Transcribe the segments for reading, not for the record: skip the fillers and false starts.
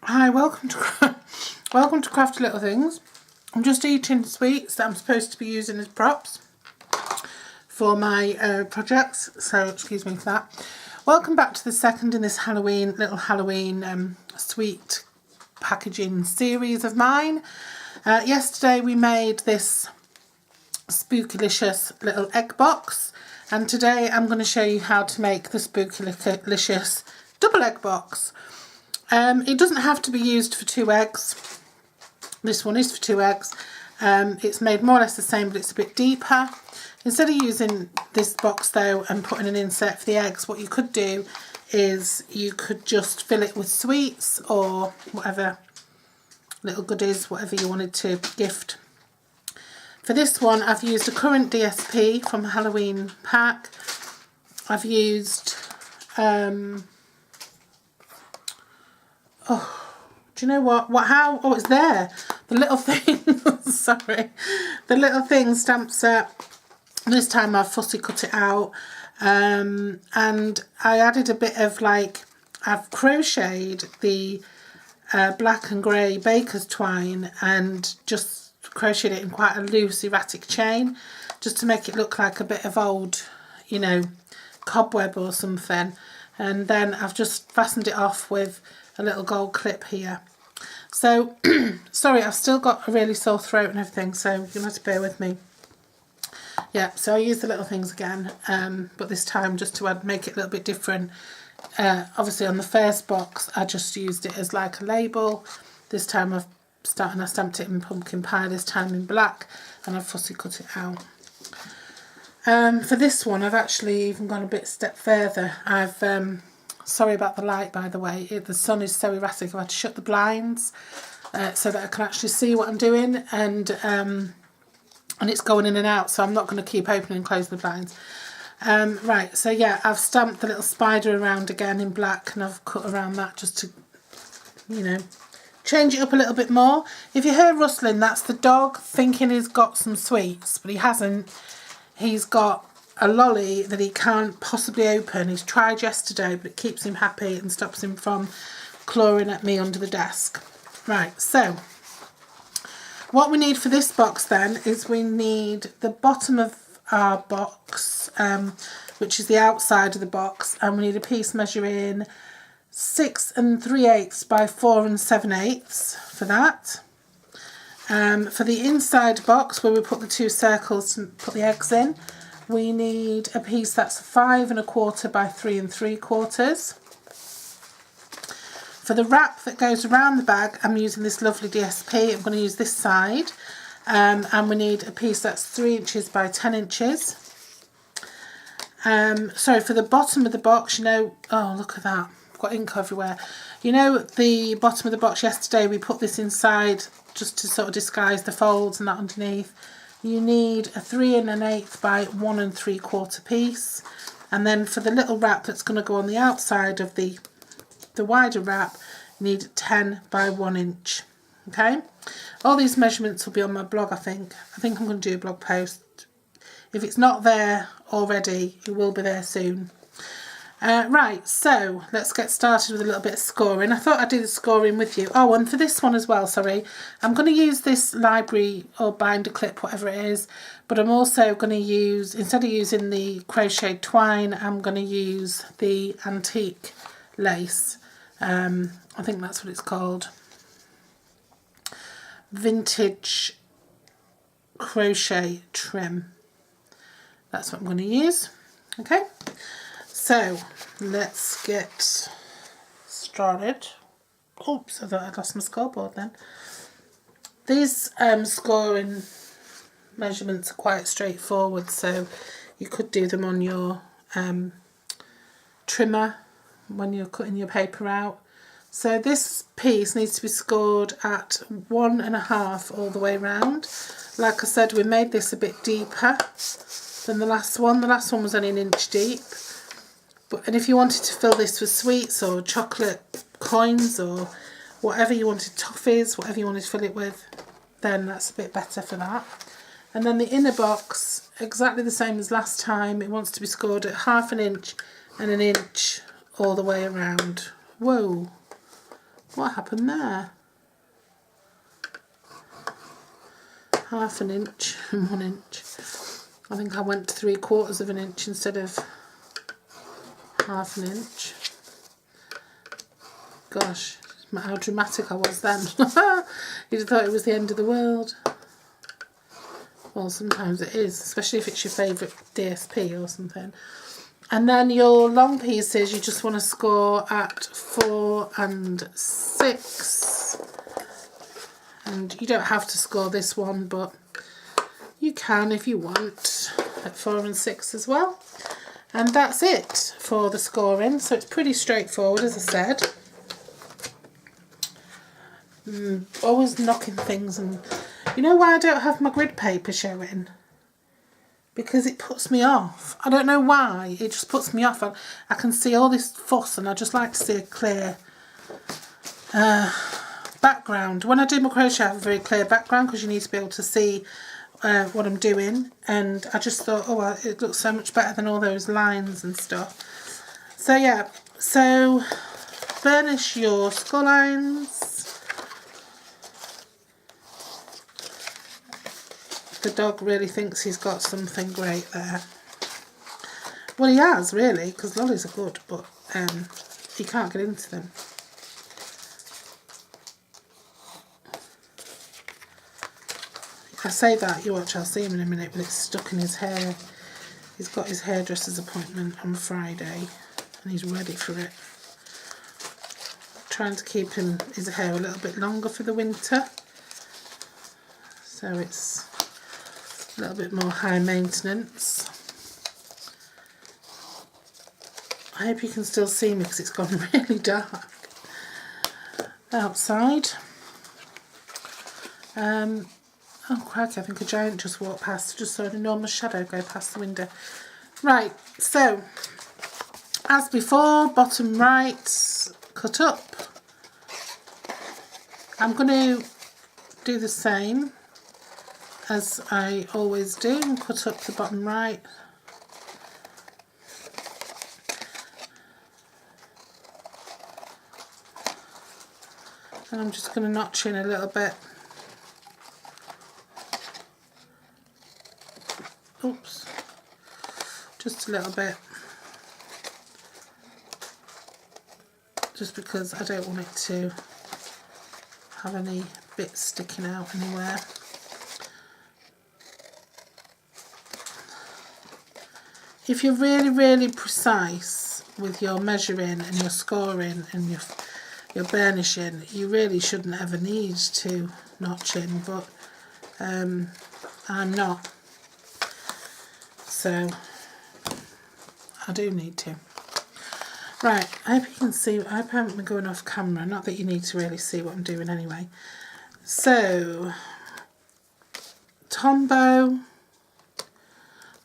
Hi, welcome to Crafty Little Things. I'm just eating sweets that I'm supposed to be using as props for my projects, so excuse me for that. Welcome back to the second in this little Halloween sweet packaging series of mine. Yesterday we made this spookylicious little egg box, and today I'm going to show you how to make the spookylicious double egg box. It doesn't have to be used for 2 eggs. This one is for 2 eggs. It's made more or less the same, but it's a bit deeper. Instead of using this box though and putting an insert for the eggs, what you could do is you could just fill it with sweets or whatever little goodies, whatever you wanted to gift. For this one, I've used a current DSP from a Halloween pack. I've used do you know what? Oh, it's there. The little thing, sorry. The little thing stamp set. This time I've fussy cut it out. And I added a bit of I've crocheted the black and grey baker's twine and just crocheted it in quite a loose, erratic chain, just to make it look like a bit of old, cobweb or something. And then I've just fastened it off with a little gold clip here. So sorry, I've still got a really sore throat and everything, so you're gonna have to bear with me. Yeah, so I used the little things again, but this time just to make it a little bit different. Obviously on the first box I just used it as like a label. This time I stamped it in pumpkin pie, this time in black, and I've fussy cut it out. For this one I've actually even gone a step further. I've sorry about the light, by the way. The sun is so erratic. I've had to shut the blinds so that I can actually see what I'm doing, and it's going in and out, so I'm not going to keep opening and closing the blinds. Right, so yeah, I've stamped the little spider around again in black, and I've cut around that just to, change it up a little bit more. If you hear rustling, that's the dog thinking he's got some sweets, but he hasn't. He's got a lolly that he can't possibly open. He's tried yesterday, but it keeps him happy and stops him from clawing at me under the desk. Right, so what we need for this box then is we need the bottom of our box, which is the outside of the box, and we need a piece measuring 6 3/8 by 4 7/8 for that. For the inside box where we put the 2 circles to put the eggs in, we need a piece that's 5 1/4 by 3 3/4. For the wrap that goes around the bag, I'm using this lovely DSP. I'm going to use this side, and we need a piece that's 3 inches by 10 inches. Sorry, for the bottom of the box, oh look at that, I've got ink everywhere. The bottom of the box yesterday, we put this inside just to sort of disguise the folds and that underneath. You need a 3 1/8 by 1 3/4 piece, and then for the little wrap that's going to go on the outside of the wider wrap, you need 10 by 1 inch. Okay, all these measurements will be on my blog. I think I'm going to do a blog post. If it's not there already, it will be there soon. Right, so let's get started with a little bit of scoring. I thought I'd do the scoring with you. Oh, and for this one as well, sorry, I'm going to use this library or binder clip, whatever it is, but I'm also going to use, instead of using the crocheted twine, I'm going to use the antique lace. I think that's what it's called. Vintage crochet trim. That's what I'm going to use. Okay. So let's get started. Oops, I thought I'd lost my scoreboard then. These scoring measurements are quite straightforward, so you could do them on your trimmer when you're cutting your paper out. So this piece needs to be scored at 1 1/2 all the way around. Like I said, we made this a bit deeper than the last one. The last one was only 1 inch deep. And if you wanted to fill this with sweets or chocolate coins or whatever you wanted, toffees, whatever you wanted to fill it with, then that's a bit better for that. And then the inner box, exactly the same as last time, it wants to be scored at 1/2 inch and 1 inch all the way around. Whoa, What happened there? Half an inch and 1 inch. I think I went to 3/4 of an inch instead of half an inch. Gosh, how dramatic I was then. You'd have thought it was the end of the world. Well, sometimes it is, especially if it's your favourite DSP or something. And then your long pieces, you just want to score at 4 and 6. And you don't have to score this one, but you can if you want at 4 and 6 as well. And that's it for the scoring. So it's pretty straightforward, as I said. Always knocking things. And you know why I don't have my grid paper showing? Because it puts me off. I don't know why. It just puts me off. I can see all this fuss and I just like to see a clear background. When I do my crochet, I have a very clear background because you need to be able to see what I'm doing. And I just thought, oh, well, it looks so much better than all those lines and stuff. So yeah, so burnish your score lines. The dog really thinks he's got something great there. Well, he has, really, because lollies are good, but he can't get into them. I say that, you watch, I'll see him in a minute, but it's stuck in his hair. He's got his hairdresser's appointment on Friday, and he's ready for it. Trying to keep his hair a little bit longer for the winter, so it's a little bit more high maintenance. I hope you can still see me because it's gone really dark outside. Oh crikey, I think a giant just walked past. Just saw an enormous shadow go past the window. Right, so as before, bottom right, cut up. I'm going to do the same as I always do and cut up the bottom right. And I'm just going to notch in a little bit. Oops, just a little bit. Just because I don't want it to have any bits sticking out anywhere. If you're really, really precise with your measuring and your scoring and your burnishing, you really shouldn't ever need to notch in, but I'm not. So I do need to. Right, I hope you can see, I hope I haven't been going off camera, not that you need to really see what I'm doing anyway. So, Tombow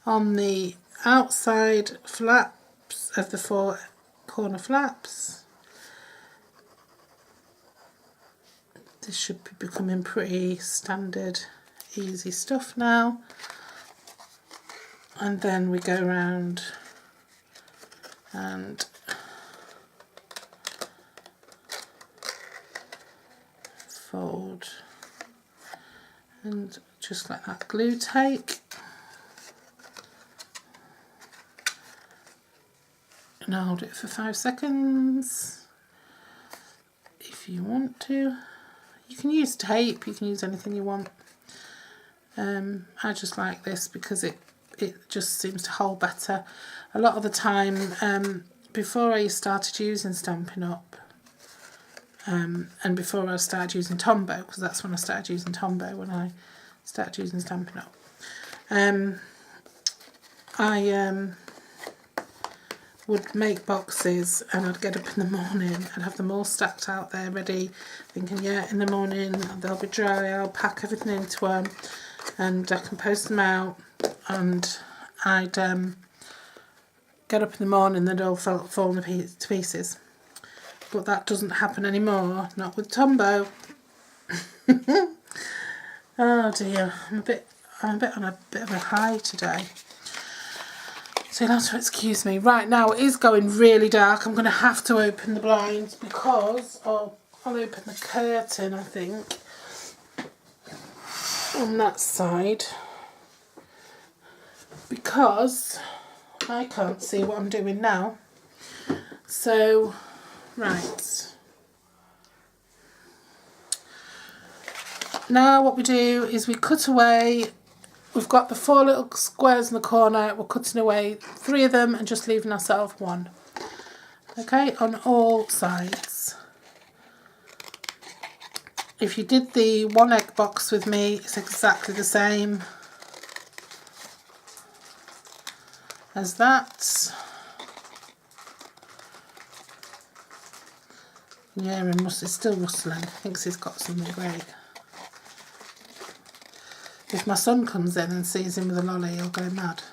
on the outside flaps of the 4 corner flaps. This should be becoming pretty standard, easy stuff now. And then we go around and fold and just let that glue take. And I'll hold it for 5 seconds if you want to. You can use tape, you can use anything you want. I just like this because it just seems to hold better. A lot of the time, before I started using Stampin' Up, and before I started using Tombow, because that's when I started using Tombow, when I started using Stampin' Up, I would make boxes and I'd get up in the morning, I'd have them all stacked out there ready, thinking, yeah, in the morning they'll be dry, I'll pack everything into them and I can post them out. And I'd get up in the morning, they'd all fall to pieces. But that doesn't happen anymore, not with Tombow. Oh dear, I'm a bit on a bit of a high today. So you'll have to excuse me. Right now it is going really dark. I'm going to have to open the blinds because, oh, I'll open the curtain, I think, on that side, because I can't see what I'm doing now. So, right. Now what we do is we cut away. We've got the 4 little squares in the corner. We're cutting away 3 of them and just leaving ourselves 1. Okay, on all sides. If you did the 1 egg box with me, it's exactly the same as that. Yeah, and it's still rustling. Thinks he's got something great. If my son comes in and sees him with a lolly, he'll go mad.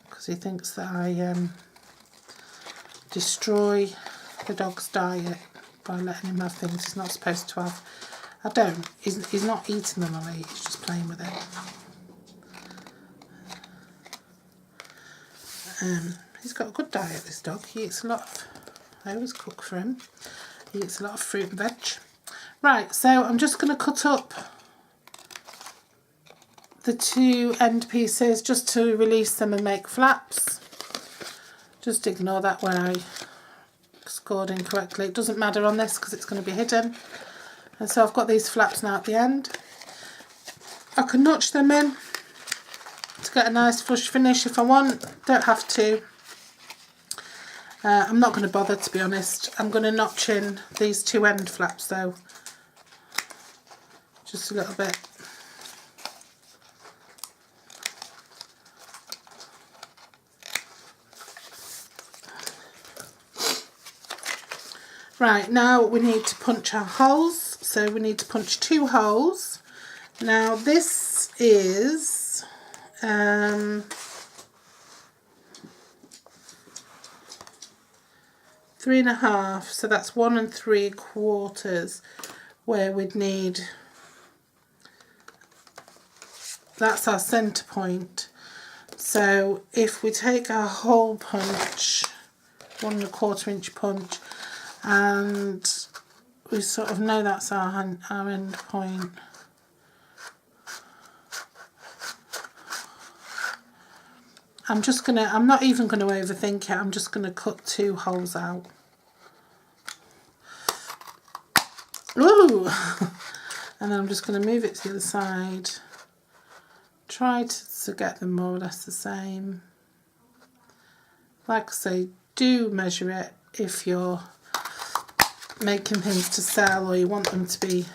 Because he thinks that I destroy the dog's diet by letting him have things he's not supposed to have. I don't. He's not eating the lolly, he's just playing with it. He's got a good diet, this dog. He eats a lot of, I always cook for him. He eats a lot of fruit and veg. Right, so I'm just going to cut up the 2 end pieces just to release them and make flaps. Just ignore that where I scored incorrectly. It doesn't matter on this because it's going to be hidden. And so I've got these flaps now at the end. I can notch them in to get a nice flush finish if I want. Don't have to. I'm not going to bother, to be honest. I'm going to notch in these 2 end flaps though. Just a little bit. Right, now we need to punch our holes. So we need to punch 2 holes. Now this is 3.5, so that's 1 3/4 where we'd need, that's our centre point. So if we take our hole punch, 1 1/4 inch punch, and we sort of know that's our end point. I'm not even going to overthink it, I'm just going to cut 2 holes out. Ooh! And then I'm just going to move it to the other side. Try to get them more or less the same. Like I say, do measure it if you're making things to sell or you want them to be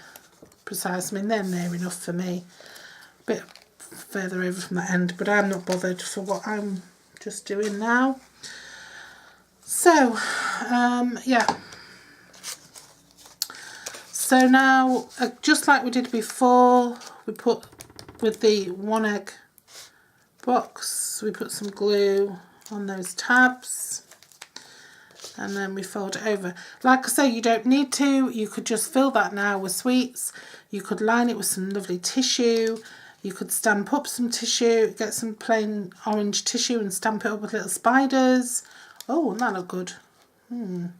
precise. I mean, they're near enough for me. A bit further over from the end, but I'm not bothered for what I'm just doing now. So yeah, so now just like we did before, we put with the 1 egg box, we put some glue on those tabs and then we fold it over. Like I say, you don't need to, you could just fill that now with sweets. You could line it with some lovely tissue. You could stamp up some tissue, get some plain orange tissue and stamp it up with little spiders. Oh, wouldn't that look good? I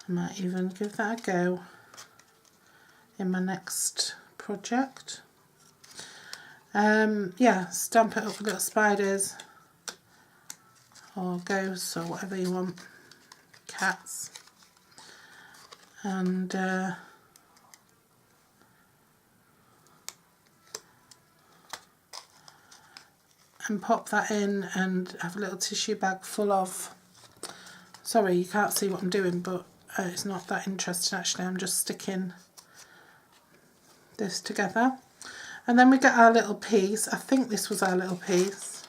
might even give that a go in my next project. Yeah, stamp it up with little spiders or ghosts or whatever you want, cats, and pop that in and have a little tissue bag full of, sorry you can't see what I'm doing, but it's not that interesting actually, I'm just sticking this together. And then we get our little piece. I think this was our little piece,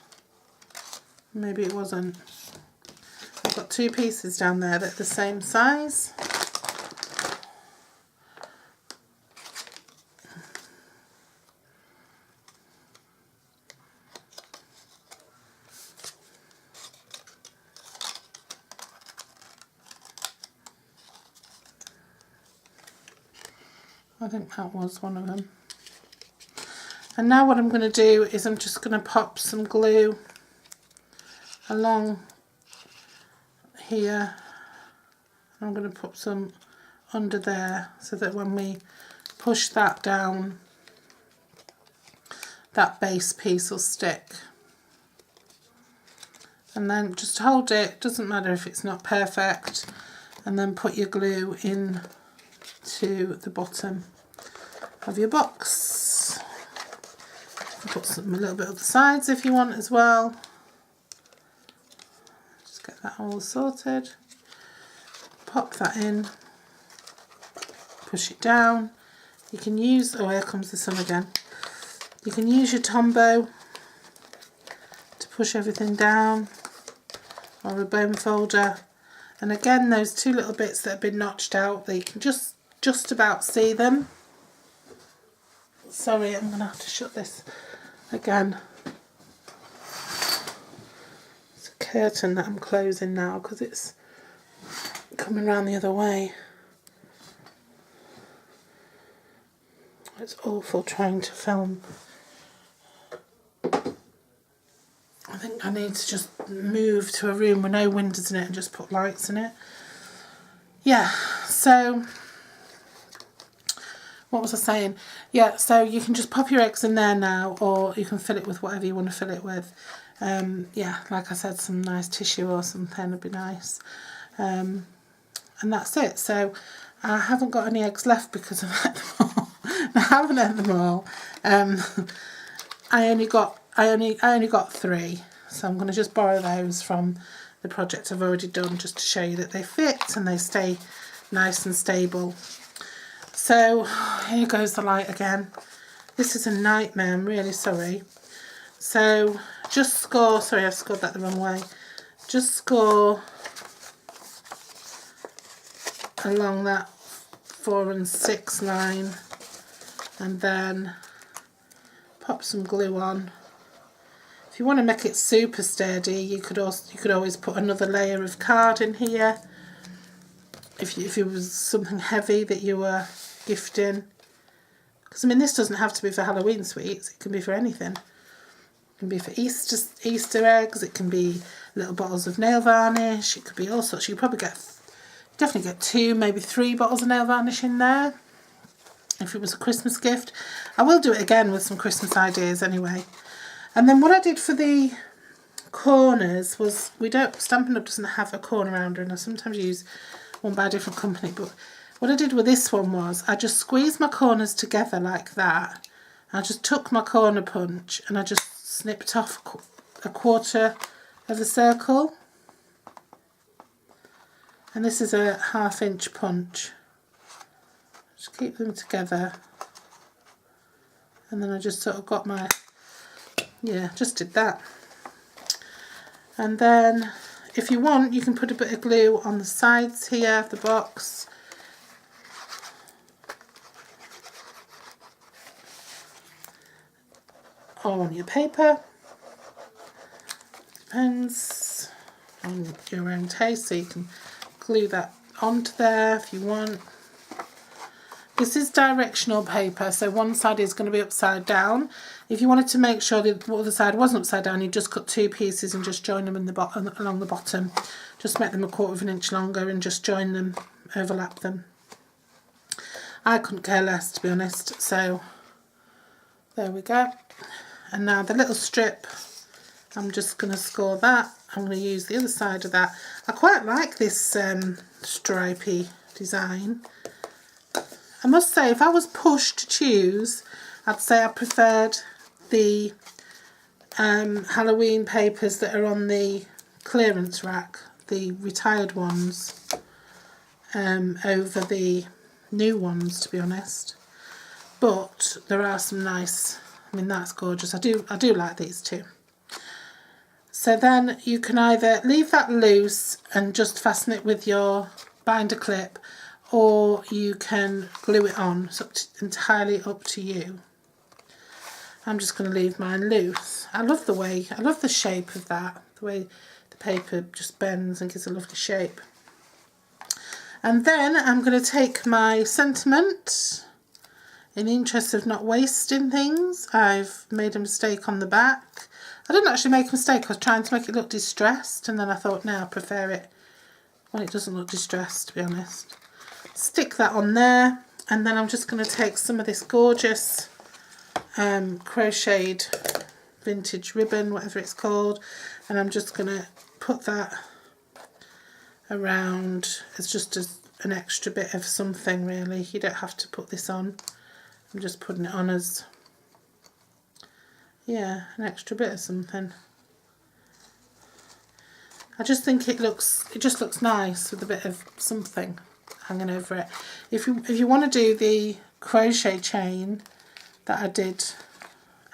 maybe it wasn't. I've got 2 pieces down there that are the same size. I think that was one of them. And now what I'm going to do is I'm just going to pop some glue along here. I'm going to put some under there so that when we push that down, that base piece will stick. And then just hold it, doesn't matter if it's not perfect, and then put your glue in to the bottom of your box. Put some a little bit on the sides if you want as well. Just get that all sorted. Pop that in, push it down. You can use, oh, here comes the sun again. You can use your Tombow to push everything down, or a bone folder. And again, those two little bits that have been notched out, that you can just about see them. Sorry, I'm going to have to shut this again. It's a curtain that I'm closing now because it's coming around the other way. It's awful trying to film. I think I need to just move to a room with no windows in it and just put lights in it. Yeah, so what was I saying? Yeah, so you can just pop your eggs in there now, or you can fill it with whatever you want to fill it with. Yeah, like I said, some nice tissue or something would be nice. And that's it. So I haven't got any eggs left because I've ate them all. I haven't ate them all. I only got 3, so I'm going to just borrow those from the project I've already done, just to show you that they fit and they stay nice and stable. So here goes the light again. This is a nightmare, I'm really sorry. So just score, sorry I've scored that the wrong way, just score along that 4 and 6 line, and then pop some glue on. If you want to make it super sturdy, you could always put another layer of card in here. If it was something heavy that you were gifting, because I mean this doesn't have to be for Halloween sweets. It can be for anything. It can be for Easter eggs. It can be little bottles of nail varnish. It could be all sorts. You probably definitely get 2, maybe 3 bottles of nail varnish in there. If it was a Christmas gift, I will do it again with some Christmas ideas anyway. And then what I did for the corners was, Stampin' Up doesn't have a corner rounder, and I sometimes use one by a different company, but what I did with this one was I just squeezed my corners together like that. I just took my corner punch and I just snipped off a quarter of a circle. And this is a 1/2 inch punch. Just keep them together. And then I just sort of got my, yeah, just did that. And then if you want, you can put a bit of glue on the sides here of the box. Or on your paper. Depends on your own taste, so you can glue that onto there if you want. This is directional paper, so one side is going to be upside down. If you wanted to make sure that the other side wasn't upside down, you just cut 2 pieces and just join them in the bottom, along the bottom. Just make them 1/4 inch longer and just join them, overlap them. I couldn't care less, to be honest. So there we go. And now the little strip, I'm just going to score that. I'm going to use the other side of that. I quite like this stripy design. I must say, if I was pushed to choose, I'd say I preferred the Halloween papers that are on the clearance rack, the retired ones, over the new ones, to be honest. But there are some nice, I mean, that's gorgeous. I do like these too. So then you can either leave that loose and just fasten it with your binder clip, or you can glue it on. It's entirely up to you. I'm just going to leave mine loose. I love the shape of that, the way the paper just bends and gives a lovely shape. And then I'm going to take my sentiment. In the interest of not wasting things, I've made a mistake on the back. I didn't actually make a mistake. I was trying to make it look distressed, and then I thought, no, I prefer it Well, it doesn't look distressed, to be honest. Stick that on there, and then I'm just going to take some of this gorgeous crocheted vintage ribbon, whatever it's called, and I'm just going to put that around as just an extra bit of something, really. You don't have to put this on. I'm just putting it on as, yeah, an extra bit of something. I just think it just looks nice with a bit of something hanging over it. If you want to do the crochet chain that I did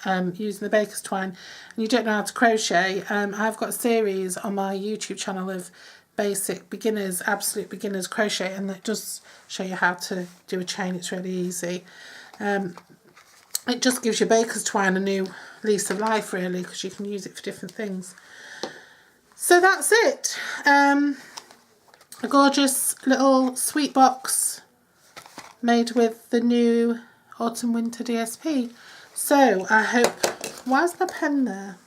using the baker's twine, and you don't know how to crochet, I've got a series on my YouTube channel of basic beginners, absolute beginners crochet, and that does show you how to do a chain. It's really easy. It just gives your baker's twine a new lease of life, really, because you can use it for different things. So that's it. A gorgeous little sweet box made with the new Autumn Winter DSP. So I hope, why is my pen there?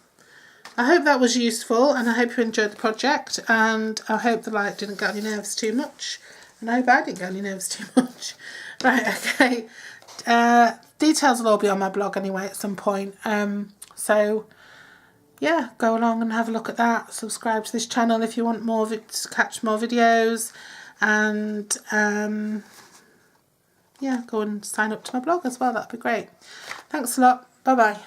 I hope that was useful, and I hope you enjoyed the project, and I hope the light didn't get on your nerves too much, and I hope I didn't get on your nerves too much. Right, okay. Details will all be on my blog anyway at some point. So yeah, go along and have a look at that. Subscribe to this channel if you want more to catch more videos, and yeah, go and sign up to my blog as well. That'd be great. Thanks a lot. Bye bye.